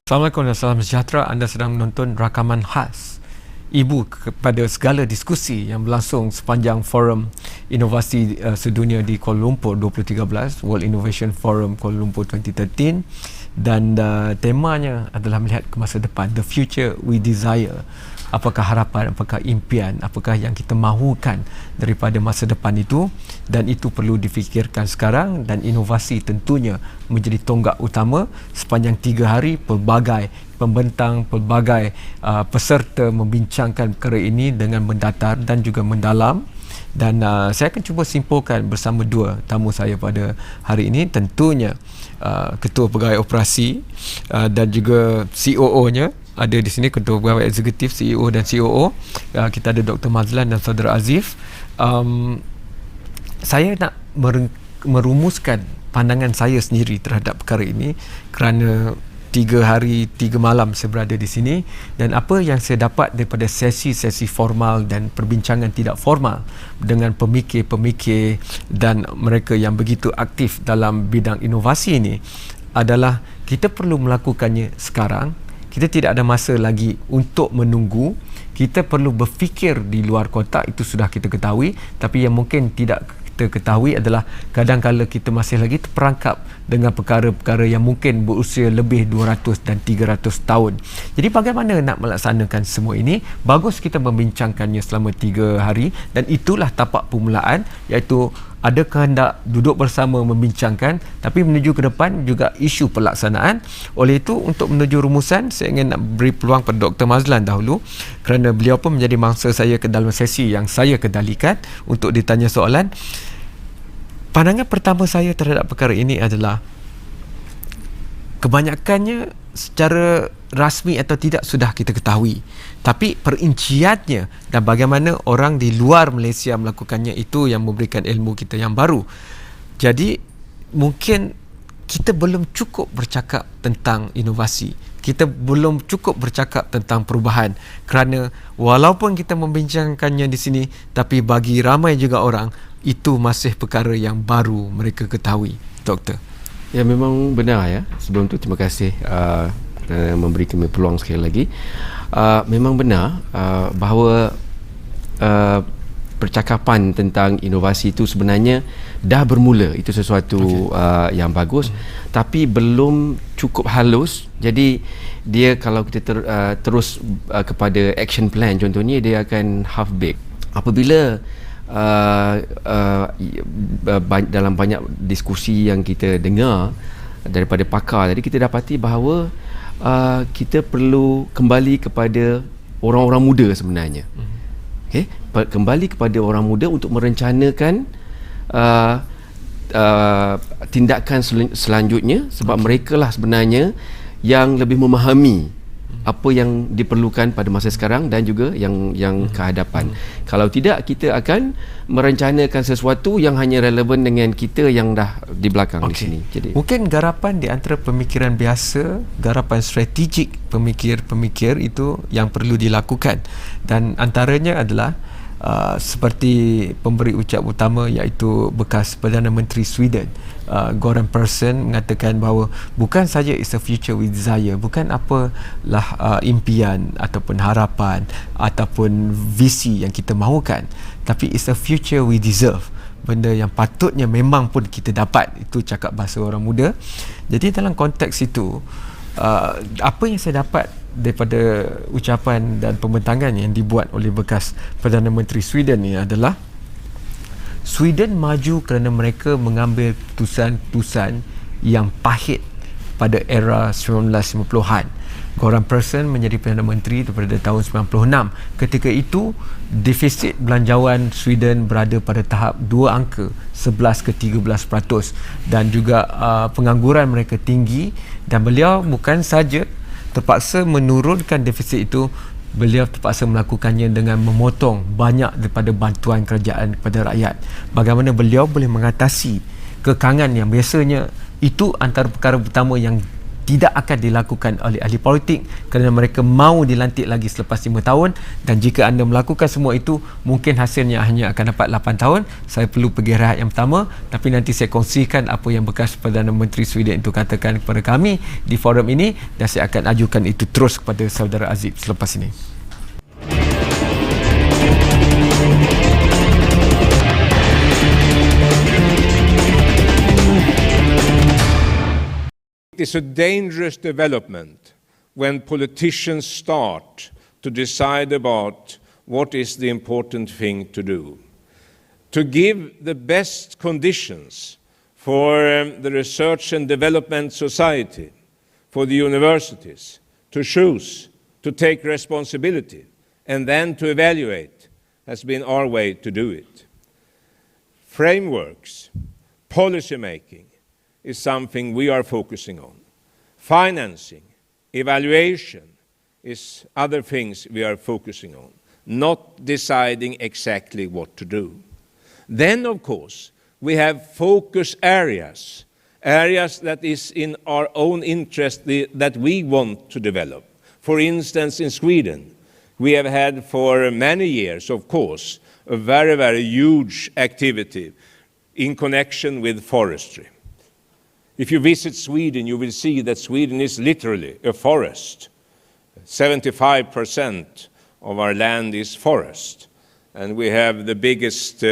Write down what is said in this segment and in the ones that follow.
Assalamualaikum dan salam sejahtera. Anda sedang menonton rakaman khas Ibu kepada segala diskusi yang berlangsung sepanjang Forum Inovasi Sedunia di Kuala Lumpur 2013, World Innovation Forum Kuala Lumpur 2013, dan temanya adalah melihat ke masa depan, the future we desire. Apakah harapan, apakah impian, apakah yang kita mahukan daripada masa depan itu, dan itu perlu difikirkan sekarang, dan inovasi tentunya menjadi tonggak utama. Sepanjang 3 hari pelbagai pembentang, pelbagai peserta membincangkan perkara ini dengan mendatar dan juga mendalam. Dan saya akan cuba simpulkan bersama dua tamu saya pada hari ini, tentunya Ketua Pegawai Operasi dan juga COO-nya ada di sini, Ketua Pegawai Eksekutif, CEO dan COO. Kita ada Dr. Mazlan dan Saudara Azif. Saya nak merumuskan pandangan saya sendiri terhadap perkara ini kerana 3 hari 3 malam saya berada di sini, dan apa yang saya dapat daripada sesi-sesi formal dan perbincangan tidak formal dengan pemikir-pemikir dan mereka yang begitu aktif dalam bidang inovasi ini adalah kita perlu melakukannya sekarang. Kita tidak ada masa lagi untuk menunggu. Kita perlu berfikir di luar kotak, itu sudah kita ketahui. Tapi yang mungkin tidak kita ketahui adalah kadang-kadang kita masih lagi terperangkap dengan perkara-perkara yang mungkin berusia lebih 200 dan 300 tahun. Jadi bagaimana nak melaksanakan semua ini? Bagus kita membincangkannya selama 3 hari, dan itulah tapak permulaan, iaitu ada kehendak duduk bersama membincangkan, tapi menuju ke depan juga isu pelaksanaan. Oleh itu, untuk menuju rumusan, saya ingin nak beri peluang pada Dr. Mazlan dahulu, kerana beliau pun menjadi mangsa saya ke dalam sesi yang saya kendalikan untuk ditanya soalan. Pandangan pertama saya terhadap perkara ini adalah kebanyakannya secara rasmi atau tidak sudah kita ketahui, tapi perinciannya dan bagaimana orang di luar Malaysia melakukannya, itu yang memberikan ilmu kita yang baru. Jadi mungkin kita belum cukup bercakap tentang inovasi, kita belum cukup bercakap tentang perubahan, kerana walaupun kita membincangkannya di sini, tapi bagi ramai juga orang itu masih perkara yang baru mereka ketahui. Doktor. Ya, memang benar ya. Sebelum tu terima kasih memberi kami peluang sekali lagi. Memang benar bahawa percakapan tentang inovasi itu sebenarnya dah bermula. Itu sesuatu yang bagus, tapi belum cukup halus. Jadi dia, kalau kita terus kepada action plan contohnya, dia akan half baked. Apabila dalam banyak diskusi yang kita dengar daripada pakar tadi, kita dapati bahawa kita perlu kembali kepada orang-orang muda sebenarnya. Okay? Kembali kepada orang muda untuk merencanakan tindakan selanjutnya, sebab mereka lah sebenarnya yang lebih memahami apa yang diperlukan pada masa sekarang dan juga yang kehadapan. Kalau tidak, kita akan merencanakan sesuatu yang hanya relevan dengan kita yang dah di belakang di sini. Jadi mungkin garapan di antara pemikiran biasa, garapan strategik pemikir-pemikir itu yang perlu dilakukan, dan antaranya adalah seperti pemberi ucap utama, iaitu bekas Perdana Menteri Sweden, Göran Persson, mengatakan bahawa bukan saja it's a future we desire, bukan apalah impian ataupun harapan ataupun visi yang kita mahukan, tapi it's a future we deserve, benda yang patutnya memang pun kita dapat. Itu cakap bahasa orang muda. Jadi dalam konteks itu, apa yang saya dapat daripada ucapan dan pembentangan yang dibuat oleh bekas Perdana Menteri Sweden ini adalah Sweden maju kerana mereka mengambil keputusan-keputusan yang pahit pada era 1950-an. Göran Persson menjadi Perdana Menteri pada tahun 96. Ketika itu defisit belanjawan Sweden berada pada tahap 2 angka, 11 ke 13%, dan juga pengangguran mereka tinggi, dan beliau bukan saja terpaksa menurunkan defisit itu, beliau terpaksa melakukannya dengan memotong banyak daripada bantuan kerajaan kepada rakyat. Bagaimana beliau boleh mengatasi kekangan yang biasanya itu antara perkara pertama yang tidak akan dilakukan oleh ahli politik kerana mereka mahu dilantik lagi selepas 5 tahun, dan jika anda melakukan semua itu mungkin hasilnya hanya akan dapat 8 tahun. Saya perlu pergi rehat yang pertama, tapi nanti saya kongsikan apa yang bekas Perdana Menteri Sweden itu katakan kepada kami di forum ini, dan saya akan ajukan itu terus kepada saudara Azib selepas ini. It is a dangerous development when politicians start to decide about what is the important thing to do. To give the best conditions for the research and development society, for the universities, to choose, to take responsibility, and then to evaluate, has been our way to do it. Frameworks, policy making, is something we are focusing on. Financing, evaluation is other things we are focusing on, not deciding exactly what to do. Then, of course, we have focus areas, areas that is in our own interest that we want to develop. For instance, in Sweden, we have had for many years, of course, a very, very huge activity in connection with forestry. If you visit Sweden, you will see that Sweden is literally a forest. 75% of our land is forest. And we have the biggest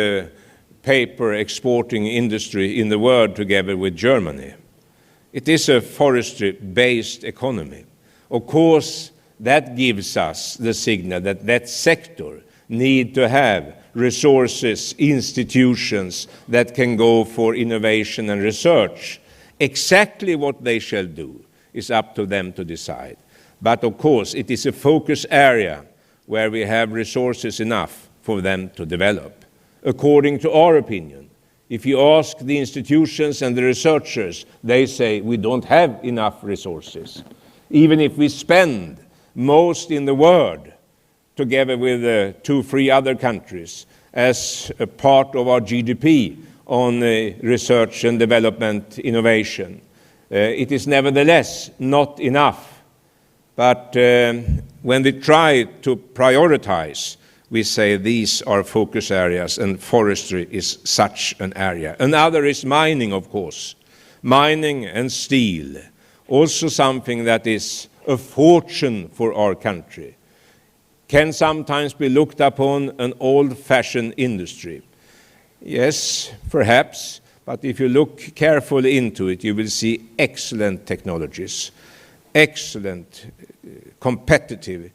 paper exporting industry in the world together with Germany. It is a forestry-based economy. Of course, that gives us the signal that that sector need to have resources, institutions that can go for innovation and research. Exactly what they shall do is up to them to decide. But of course, it is a focus area where we have resources enough for them to develop. According to our opinion, if you ask the institutions and the researchers, they say we don't have enough resources. Even if we spend most in the world, together with 2-3 other countries, as a part of our GDP, on research and development innovation. It is nevertheless not enough. But when we try to prioritize, we say these are focus areas, and forestry is such an area. Another is mining, of course. Mining and steel, also something that is a fortune for our country, can sometimes be looked upon an old-fashioned industry. Yes, perhaps, but if you look carefully into it, you will see excellent technologies, excellent competitive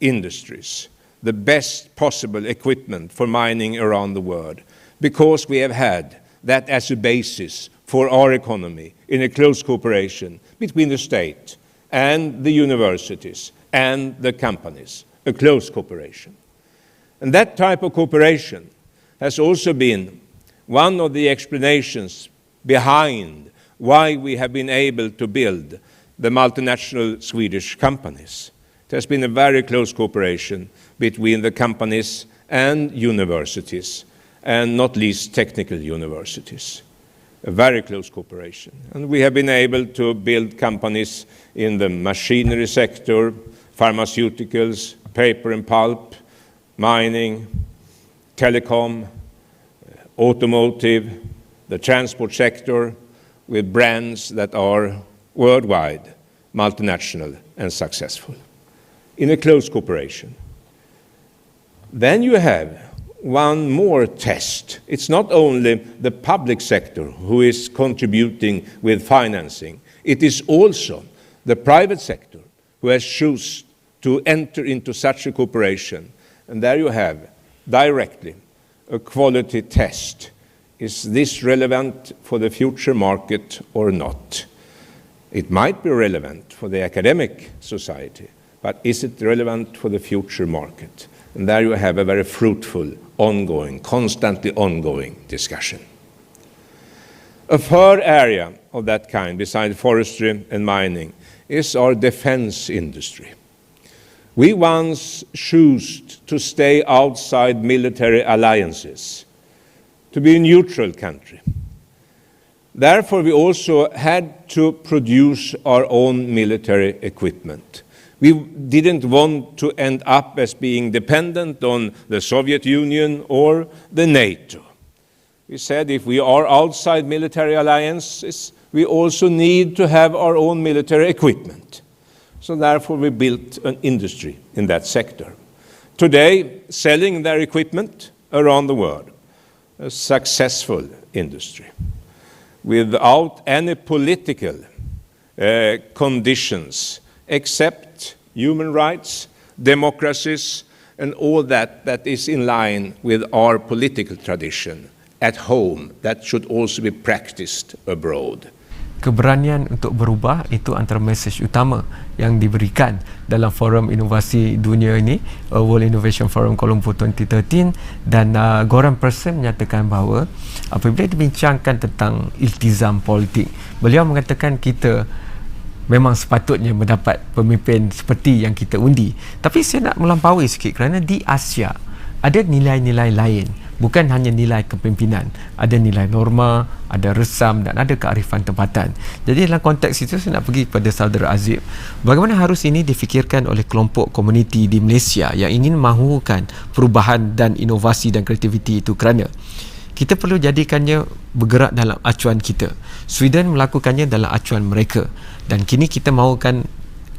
industries, the best possible equipment for mining around the world, because we have had that as a basis for our economy in a close cooperation between the state and the universities and the companies, a close cooperation. And that type of cooperation has also been one of the explanations behind why we have been able to build the multinational Swedish companies. It has been a very close cooperation between the companies and universities, and not least technical universities. A very close cooperation. And we have been able to build companies in the machinery sector, pharmaceuticals, paper and pulp, mining, telecom, automotive, the transport sector, with brands that are worldwide, multinational and successful, in a close cooperation. Then you have one more test. It's not only the public sector who is contributing with financing, it is also the private sector who has chosen to enter into such a cooperation. And there you have, directly, a quality test. Is this relevant for the future market or not? It might be relevant for the academic society, but is it relevant for the future market? And there you have a very fruitful, ongoing, constantly ongoing discussion. A third area of that kind, besides forestry and mining, is our defense industry. We once chose to stay outside military alliances, to be a neutral country. Therefore, we also had to produce our own military equipment. We didn't want to end up as being dependent on the Soviet Union or the NATO. We said if we are outside military alliances, we also need to have our own military equipment. So therefore we built an industry in that sector. Today, selling their equipment around the world, a successful industry, without any political conditions, except human rights, democracies, and all that is in line with our political tradition at home, that should also be practiced abroad. Keberanian untuk berubah itu antara mesej utama yang diberikan dalam Forum Inovasi Dunia ini, World Innovation Forum Kuala Lumpur 2013, dan Goran Persson menyatakan bahawa apabila dibincangkan tentang iltizam politik, beliau mengatakan kita memang sepatutnya mendapat pemimpin seperti yang kita undi. Tapi saya nak melampaui sikit kerana di Asia ada nilai-nilai lain, bukan hanya nilai kepimpinan, ada nilai norma, ada resam dan ada kearifan tempatan. Jadi dalam konteks itu saya nak pergi kepada saudara Azib, bagaimana harus ini difikirkan oleh kelompok komuniti di Malaysia yang ingin mahukan perubahan dan inovasi dan kreativiti itu, kerana kita perlu jadikannya bergerak dalam acuan kita. Sweden melakukannya dalam acuan mereka, dan kini kita mahukan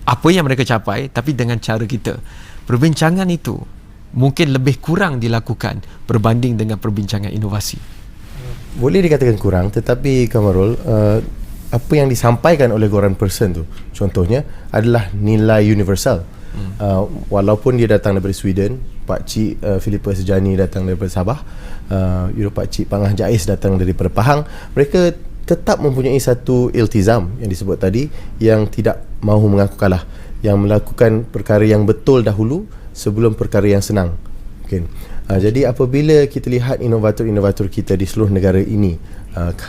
apa yang mereka capai tapi dengan cara kita. Perbincangan itu mungkin lebih kurang dilakukan berbanding dengan perbincangan inovasi. Boleh dikatakan kurang, tetapi Kamarul, apa yang disampaikan oleh Goran Persson tu contohnya adalah nilai universal. Walaupun dia datang daripada Sweden, Pak Cik Philippa Sejani datang daripada Sabah, Pak Cik Pangah Jais datang daripada Pahang, mereka tetap mempunyai satu iltizam yang disebut tadi, yang tidak mahu mengaku kalah, yang melakukan perkara yang betul dahulu sebelum perkara yang senang. Okay. Jadi apabila kita lihat inovator-inovator kita di seluruh negara ini,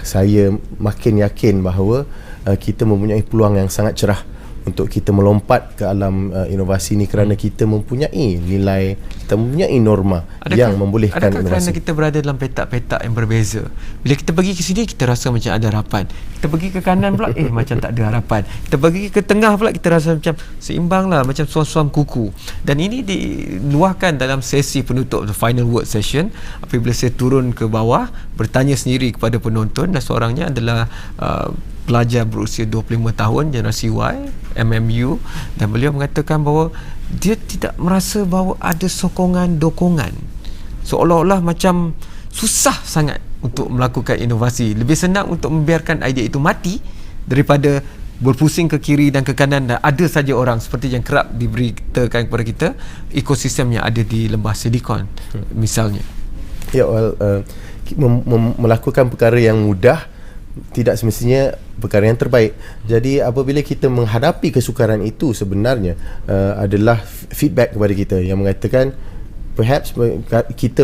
saya makin yakin bahawa kita mempunyai peluang yang sangat cerah untuk kita melompat ke alam inovasi ini, kerana kita mempunyai nilai, kita mempunyai norma yang membolehkan inovasi. Kerana kita berada dalam petak-petak yang berbeza. Bila kita pergi ke sini, kita rasa macam ada harapan. Kita pergi ke kanan pula, macam tak ada harapan. Kita pergi ke tengah pula, kita rasa macam seimbang lah, macam suam-suam kuku. Dan ini diluahkan dalam sesi penutup, the final word session, apabila saya turun ke bawah, bertanya sendiri kepada penonton, dan seorangnya adalah pelajar berusia 25 tahun, generasi Y, MMU, dan beliau mengatakan bahawa dia tidak merasa bahawa ada sokongan-dokongan, seolah-olah macam susah sangat untuk melakukan inovasi. Lebih senang untuk membiarkan idea itu mati daripada berpusing ke kiri dan ke kanan, dan ada saja orang seperti yang kerap diberitakan kepada kita, ekosistem yang ada di lembah Silicon misalnya. Ya, melakukan perkara yang mudah tidak semestinya perkara yang terbaik. Jadi apabila kita menghadapi kesukaran itu, sebenarnya adalah feedback kepada kita yang mengatakan perhaps kita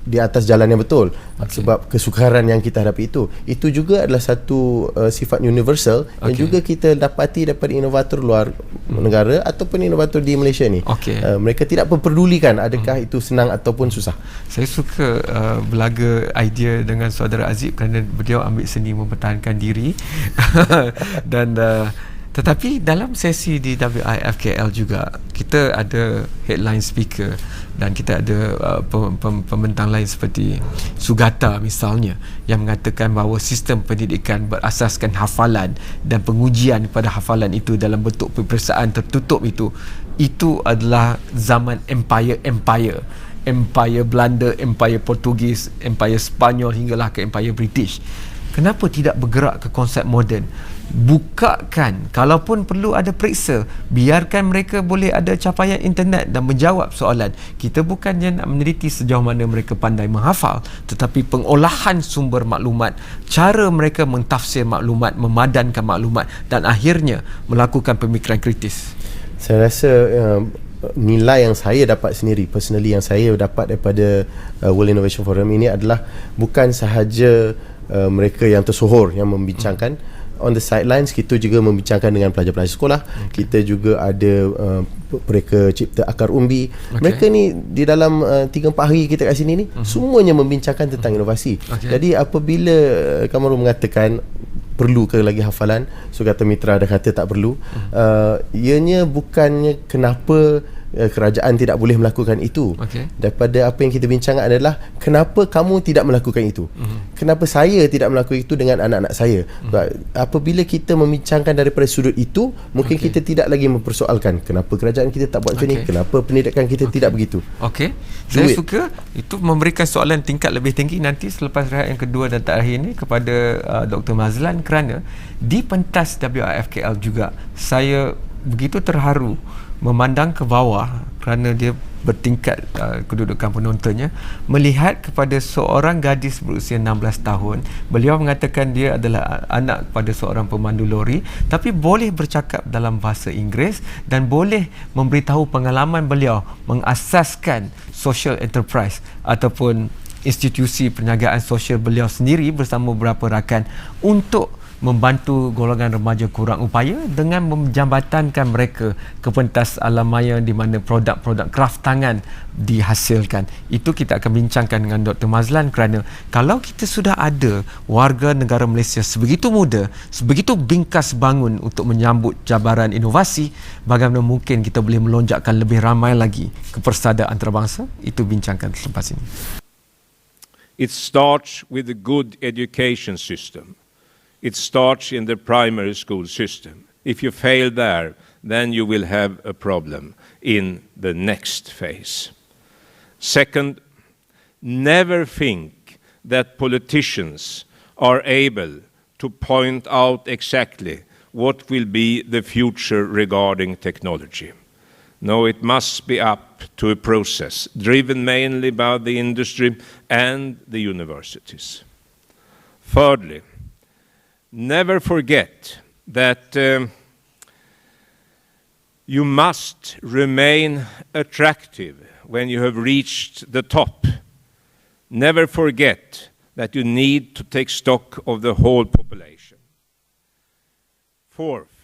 di atas jalan yang betul. Sebab kesukaran yang kita hadapi itu juga adalah satu sifat universal yang juga kita dapati daripada inovator luar negara ataupun inovator di Malaysia ni. Mereka tidak memperdulikan adakah itu senang ataupun susah. Saya suka belaga idea dengan saudara Azib kerana beliau ambil seni mempertahankan diri dan tetapi dalam sesi di WIFKL juga kita ada headline speaker dan kita ada pembentang lain seperti Sugata misalnya, yang mengatakan bahawa sistem pendidikan berasaskan hafalan dan pengujian pada hafalan itu dalam bentuk peperiksaan tertutup itu adalah zaman empire Belanda, empire Portugis, empire Spanyol hinggalah ke empire British. Kenapa tidak bergerak ke konsep moden? Bukakan, kalaupun perlu ada periksa, biarkan mereka boleh ada capaian internet dan menjawab soalan. Kita bukannya nak meneliti sejauh mana mereka pandai menghafal, tetapi pengolahan sumber maklumat, cara mereka mentafsir maklumat, memadankan maklumat, dan akhirnya melakukan pemikiran kritis. Saya rasa nilai yang saya dapat sendiri, personally yang saya dapat daripada World Innovation Forum ini adalah bukan sahaja mereka yang tersohor yang membincangkan. On the sidelines, kita juga membincangkan dengan pelajar-pelajar sekolah. Kita juga ada mereka cipta akar umbi. Mereka ni di dalam 3-4 hari kita kat sini ni, semuanya membincangkan tentang inovasi. Jadi apabila Kamarul mengatakan perlu ke lagi hafalan. So kata Mitra dah kata tak perlu. Ianya bukannya kenapa kerajaan tidak boleh melakukan itu. Daripada apa yang kita bincangkan adalah kenapa kamu tidak melakukan itu. Kenapa saya tidak melakukan itu dengan anak-anak saya. Apabila kita membincangkan daripada sudut itu, mungkin kita tidak lagi mempersoalkan kenapa kerajaan kita tak buat macam ni, kenapa pendidikan kita tidak begitu. Saya suka itu memberikan soalan tingkat lebih tinggi nanti selepas rehat yang kedua dan terakhir ini kepada Dr. Mazlan, kerana di pentas WIFKL juga saya begitu terharu memandang ke bawah kerana dia bertingkat kedudukan penontonnya, melihat kepada seorang gadis berusia 16 tahun. Beliau mengatakan dia adalah anak kepada seorang pemandu lori, tapi boleh bercakap dalam bahasa Inggeris dan boleh memberitahu pengalaman beliau mengasaskan social enterprise ataupun institusi perniagaan sosial beliau sendiri bersama beberapa rakan untuk membantu golongan remaja kurang upaya dengan menjambatankan mereka ke pentas alam maya di mana produk-produk kraft tangan dihasilkan. Itu kita akan bincangkan dengan Dr. Mazlan, kerana kalau kita sudah ada warga negara Malaysia sebegitu muda, sebegitu bingkas bangun untuk menyambut cabaran inovasi, bagaimana mungkin kita boleh melonjakkan lebih ramai lagi kepersadaan antarabangsa? Itu bincangkan selepas ini. It starts with a good education system. It starts in the primary school system. If you fail there, then you will have a problem in the next phase. Second, never think that politicians are able to point out exactly what will be the future regarding technology. No, it must be up to a process driven mainly by the industry and the universities. Thirdly, never forget that you must remain attractive when you have reached the top. Never forget that you need to take stock of the whole population. Fourth,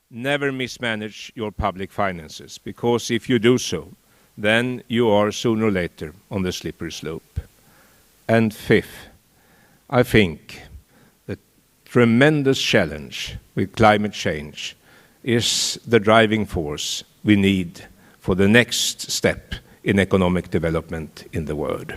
never mismanage your public finances, because if you do so, then you are sooner or later on the slippery slope. And fifth, I think tremendous challenge with climate change is the driving force we need for the next step in economic development in the world.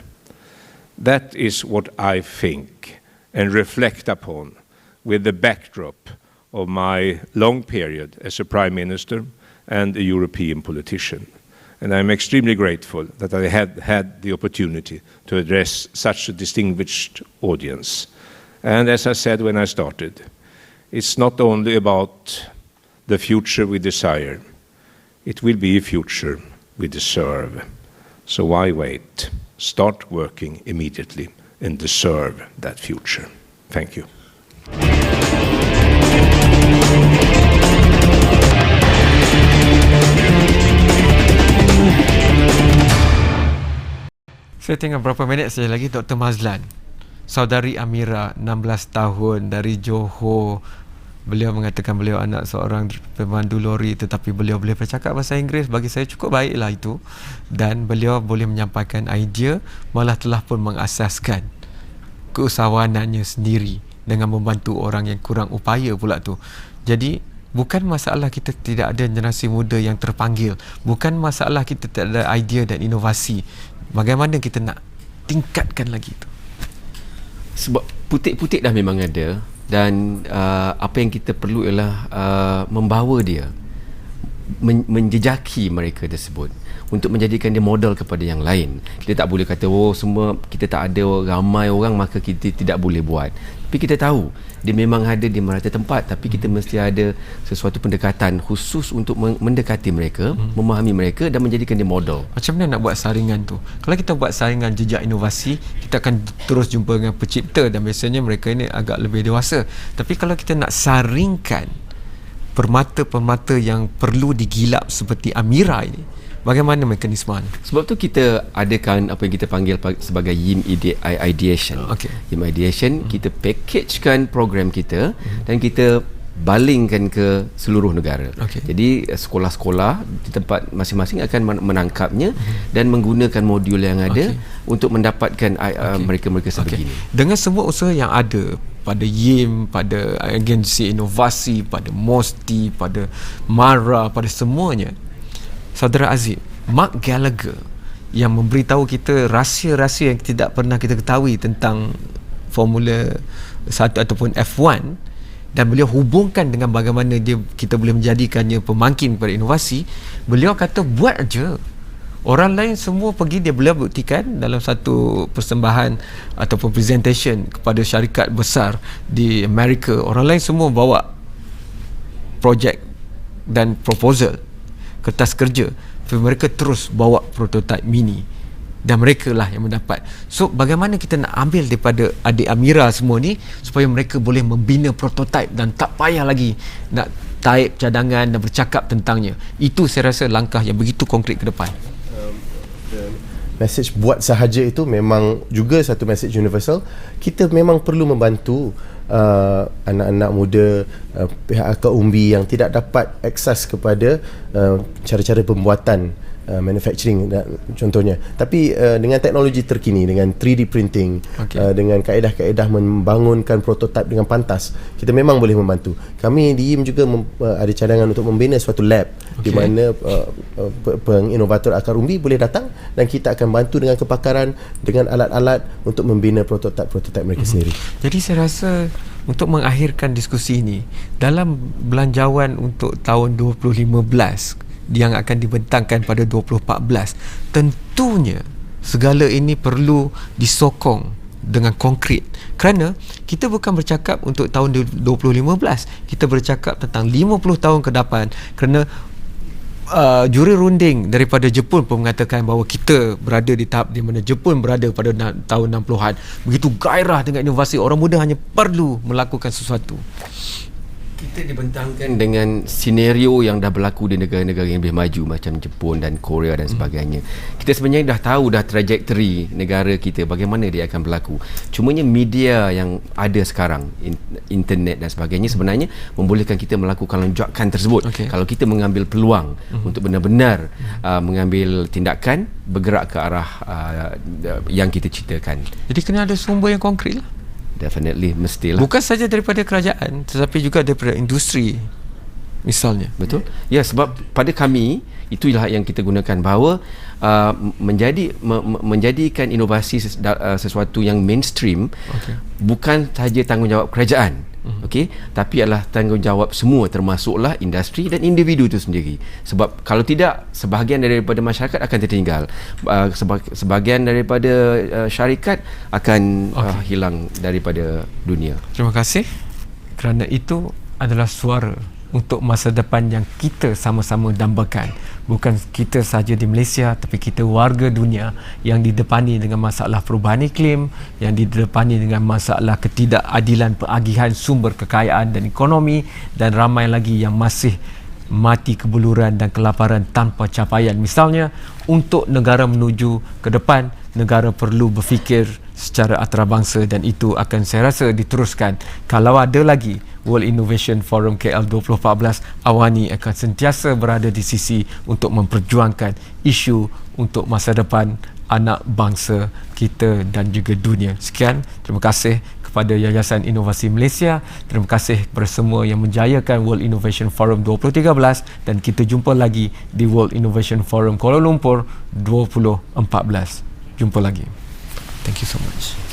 That is what I think and reflect upon with the backdrop of my long period as a Prime Minister and a European politician. And I'm extremely grateful that I had the opportunity to address such a distinguished audience. And as I said when I started, it's not only about the future we desire, it will be a future we deserve. So why wait? Start working immediately and deserve that future. Thank you. Saya tinggal berapa minit saja lagi. Dr. Mazlan, saudari Amira, 16 tahun dari Johor. Beliau mengatakan beliau anak seorang pemandu lori, tetapi beliau boleh bercakap bahasa Inggeris. Bagi saya cukup baiklah itu. Dan beliau boleh menyampaikan idea, malah telah pun mengasaskan keusahawanannya sendiri dengan membantu orang yang kurang upaya pula tu. Jadi bukan masalah kita tidak ada generasi muda yang terpanggil, bukan masalah kita tak ada idea dan inovasi. Bagaimana kita nak tingkatkan lagi itu? Sebab putik-putik dah memang ada, dan apa yang kita perlu ialah membawa dia, menjejaki mereka tersebut untuk menjadikan dia model kepada yang lain. Kita tak boleh kata semua kita tak ada ramai orang maka kita tidak boleh buat. Tapi kita tahu dia memang ada di merata tempat, tapi kita mesti ada sesuatu pendekatan khusus untuk mendekati mereka, memahami mereka dan menjadikan dia model. Macam mana nak buat saringan tu? Kalau kita buat saringan jejak inovasi, kita akan terus jumpa dengan pencipta, dan biasanya mereka ini agak lebih dewasa. Tapi kalau kita nak saringkan permata-permata yang perlu digilap seperti Amira ini, bagaimana mekanisme ni? Sebab tu kita adakan apa yang kita panggil sebagai YIM Ideation. YIM Ideation, kita packagekan program kita dan kita balingkan ke seluruh negara. Jadi sekolah-sekolah di tempat masing-masing akan menangkapnya dan menggunakan modul yang ada untuk mendapatkan mereka-mereka sebegini. Dengan semua usaha yang ada, pada YIM, pada agensi inovasi, pada MOSTI, pada MARA, pada semuanya. Saudara Aziz, Mark Gallagher yang memberitahu kita rahsia-rahsia yang tidak pernah kita ketahui tentang Formula 1 ataupun F1, dan beliau hubungkan dengan bagaimana kita boleh menjadikannya pemangkin kepada inovasi. Beliau kata buat aja. Orang lain semua pergi, beliau buktikan dalam satu persembahan ataupun presentation kepada syarikat besar di Amerika. Orang lain semua bawa projek dan proposal, kertas kerja, tapi mereka terus bawa prototype mini dan mereka lah yang mendapat. So bagaimana kita nak ambil daripada adik Amira semua ni supaya mereka boleh membina prototype dan tak payah lagi nak taip cadangan dan bercakap tentangnya. Itu saya rasa langkah yang begitu konkret ke depan. Message buat sahaja itu memang juga satu message universal. Kita memang perlu membantu anak-anak muda, pihak akar umbi yang tidak dapat akses kepada cara-cara pembuatan manufacturing contohnya. Tapi dengan teknologi terkini, dengan 3D printing, dengan kaedah-kaedah membangunkan prototype dengan pantas, kita memang boleh membantu. Kami di YIM juga ada cadangan untuk membina suatu lab di mana penginovator akar umbi boleh datang dan kita akan bantu dengan kepakaran, dengan alat-alat untuk membina prototype mereka sendiri. Jadi saya rasa untuk mengakhirkan diskusi ini, dalam belanjawan untuk tahun 2015 yang akan dibentangkan pada 2014, tentunya segala ini perlu disokong dengan konkret, kerana kita bukan bercakap untuk tahun 2015, kita bercakap tentang 50 tahun ke depan. Kerana juri runding daripada Jepun pun mengatakan bahawa kita berada di tahap di mana Jepun berada pada tahun 60-an. Begitu gairah dengan inovasi, orang muda hanya perlu melakukan sesuatu. Kita dibentangkan dengan senario yang dah berlaku di negara-negara yang lebih maju macam Jepun dan Korea dan sebagainya. Kita sebenarnya dah tahu dah trajektori negara kita, bagaimana dia akan berlaku. Cumanya media yang ada sekarang, internet dan sebagainya, sebenarnya membolehkan kita melakukan lonjakan tersebut. Kalau kita mengambil peluang untuk benar-benar mengambil tindakan, bergerak ke arah yang kita ceritakan. Jadi kena ada sumber yang konkret lah. Definitely, mestilah. Bukan saja daripada kerajaan, tetapi juga daripada industri misalnya. Betul. Ya, sebab pada kami itulah yang kita gunakan, bahawa menjadikan inovasi sesuatu yang mainstream bukan sahaja tanggungjawab kerajaan, tapi adalah tanggungjawab semua, termasuklah industri dan individu itu sendiri. Sebab kalau tidak, sebahagian daripada masyarakat akan tertinggal, sebahagian daripada syarikat akan hilang daripada dunia. Terima kasih, kerana itu adalah suara untuk masa depan yang kita sama-sama dambakan. Bukan kita sahaja di Malaysia, tapi kita warga dunia yang didepani dengan masalah perubahan iklim, yang didepani dengan masalah ketidakadilan penagihan sumber kekayaan dan ekonomi, dan ramai lagi yang masih mati kebuluran dan kelaparan tanpa capaian. Misalnya, untuk negara menuju ke depan, negara perlu berfikir secara antarabangsa, dan itu akan saya rasa diteruskan. Kalau ada lagi World Innovation Forum KL 2014, Awani akan sentiasa berada di sisi untuk memperjuangkan isu untuk masa depan anak bangsa kita dan juga dunia. Sekian, terima kasih kepada Yayasan Inovasi Malaysia, terima kasih kepada semua yang menjayakan World Innovation Forum 2013, dan kita jumpa lagi di World Innovation Forum Kuala Lumpur 2014. Jumpa lagi. Thank you so much.